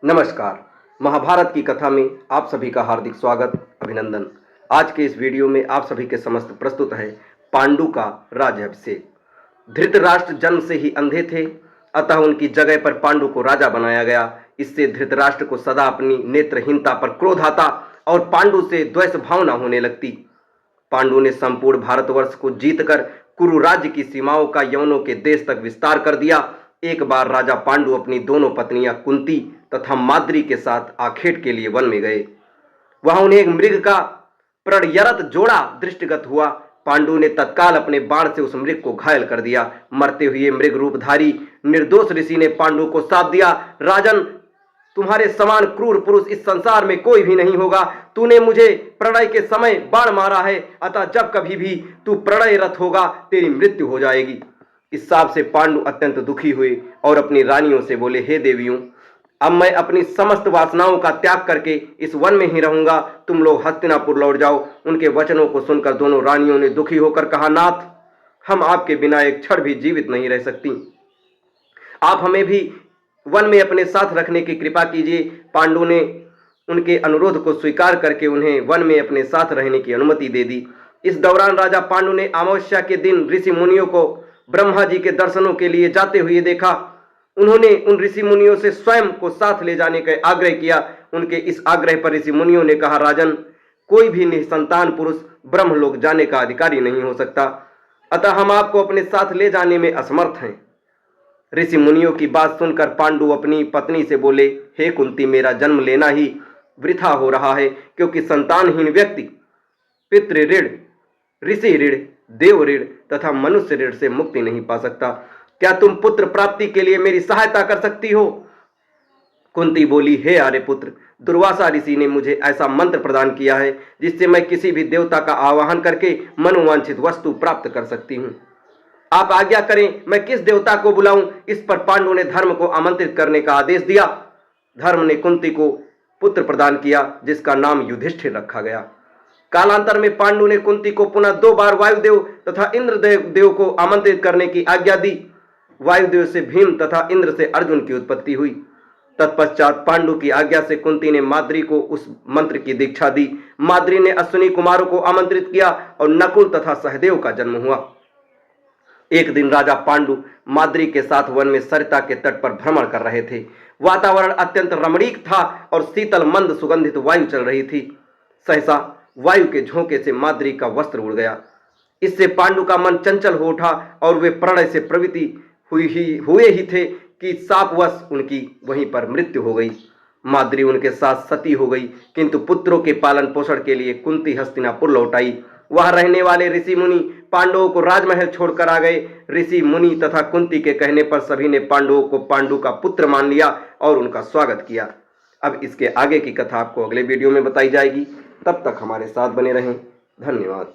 नमस्कार। महाभारत की कथा में आप सभी का हार्दिक स्वागत, अभिनंदन। आज के इस वीडियो में आप सभी के समस्त प्रस्तुत है पांडु का राज्याभिषेक। धृतराष्ट्र जन्म से ही अंधे थे, अतः उनकी जगह पर पांडु को राजा बनाया गया। इससे धृतराष्ट्र को सदा अपनी नेत्रहीनता पर क्रोध आता और पांडु से द्वेष भावना होने लगती। पांडु ने संपूर्ण भारतवर्ष को जीतकर कुरु राज्य की सीमाओं का यवनों के देश तक विस्तार कर दिया। एक बार राजा पांडु अपनी दोनों पत्नियां कुंती तथा माद्री के साथ आखेट के लिए वन में गए। वहां उन्हें एक मृग का प्रणयरत जोड़ा दृष्टिगत हुआ। पांडु ने तत्काल अपने बाण से उस मृग को घायल कर दिया। मरते हुए मृग रूपधारी निर्दोष ऋषि ने पांडु को शाप दिया, राजन, तुम्हारे समान क्रूर पुरुष इस संसार में कोई भी नहीं होगा। तूने मुझे प्रणय के समय बाण मारा है, अतः जब कभी भी तू प्रणयरत होगा तेरी मृत्यु हो जाएगी। इस शाप से पांडु अत्यंत दुखी हुए और अपनी रानियों से बोले, हे देवियों, अब मैं अपनी समस्त वासनाओं का त्याग करके इस वन में ही रहूंगा। तुम लोग हस्तिनापुर लौट जाओ। उनके वचनों को सुनकर दोनों रानियों ने दुखी होकर कहा, नाथ, हम आपके बिना एक क्षण भी जीवित नहीं रह सकती। आप हमें भी वन में अपने साथ रखने की कृपा कीजिए। पांडु ने उनके अनुरोध को स्वीकार करके उन्हें वन में अपने साथ रहने की अनुमति दे दी। इस दौरान राजा पांडु ने अमावस्या के दिन ऋषि मुनियों को ब्रह्मा जी के दर्शनों के लिए जाते हुए देखा। उन्होंने उन ऋषि मुनियों से स्वयं को साथ ले जाने का आग्रह किया। उनके इस आग्रह पर ऋषि मुनियों ने कहा, राजन, कोई भी निसंतान पुरुष ब्रह्मलोक जाने का अधिकारी नहीं हो सकता, अतः हम आपको अपने साथ ले जाने में असमर्थ हैं। ऋषि मुनियों की बात सुनकर पांडु अपनी पत्नी से बोले, हे कुंती, मेरा जन्म लेना ही वृथा हो रहा है, क्योंकि संतानहीन व्यक्ति पितृ ऋण, ऋषि ऋण, देव ऋण तथा मनुष्य ऋण से मुक्ति नहीं पा सकता। क्या तुम पुत्र प्राप्ति के लिए मेरी सहायता कर सकती हो? कुंती बोली, हे आर्यपुत्र, दुर्वासा ऋषि ने मुझे ऐसा मंत्र प्रदान किया है जिससे मैं किसी भी देवता का आवाहन करके मनोवांछित वस्तु प्राप्त कर सकती हूँ। आप आज्ञा करें, मैं किस देवता को बुलाऊं? इस पर पांडु ने धर्म को आमंत्रित करने का आदेश दिया। धर्म ने कुंती को पुत्र प्रदान किया जिसका नाम युधिष्ठिर रखा गया। कालांतर में पांडु ने कुंती को पुनः 2 बार वायुदेव तथा इंद्रदेव को आमंत्रित करने की आज्ञा दी। वायुदेव से भीम तथा इंद्र से अर्जुन की उत्पत्ति हुई। तत्पश्चात पांडु की आज्ञा से कुंती ने माद्री को उस मंत्र की दीक्षा दी। माद्री ने अश्विनी कुमारों को आमंत्रित किया और नकुल तथा सहदेव का जन्म हुआ। एक दिन राजा पांडु माद्री के साथ वन में सरिता के तट पर भ्रमण कर रहे थे। वातावरण अत्यंत रमणीक था और शीतल मंद सुगंधित वायु चल रही थी। सहसा वायु के झोंके से माद्री का वस्त्र उड़ गया। इससे पांडु का मन चंचल हो उठा और वे प्रणय से प्रवृत्ति हुए ही थे कि शापवश उनकी वहीं पर मृत्यु हो गई। माद्री उनके साथ सती हो गई, किंतु पुत्रों के पालन पोषण के लिए कुंती हस्तिनापुर लौट आई। वहां रहने वाले ऋषि मुनि पांडवों को राजमहल छोड़कर आ गए। ऋषि मुनि तथा कुंती के कहने पर सभी ने पांडवों को पांडु का पुत्र मान लिया और उनका स्वागत किया। अब इसके आगे की कथा आपको अगले वीडियो में बताई जाएगी। तब तक हमारे साथ बने रहें। धन्यवाद।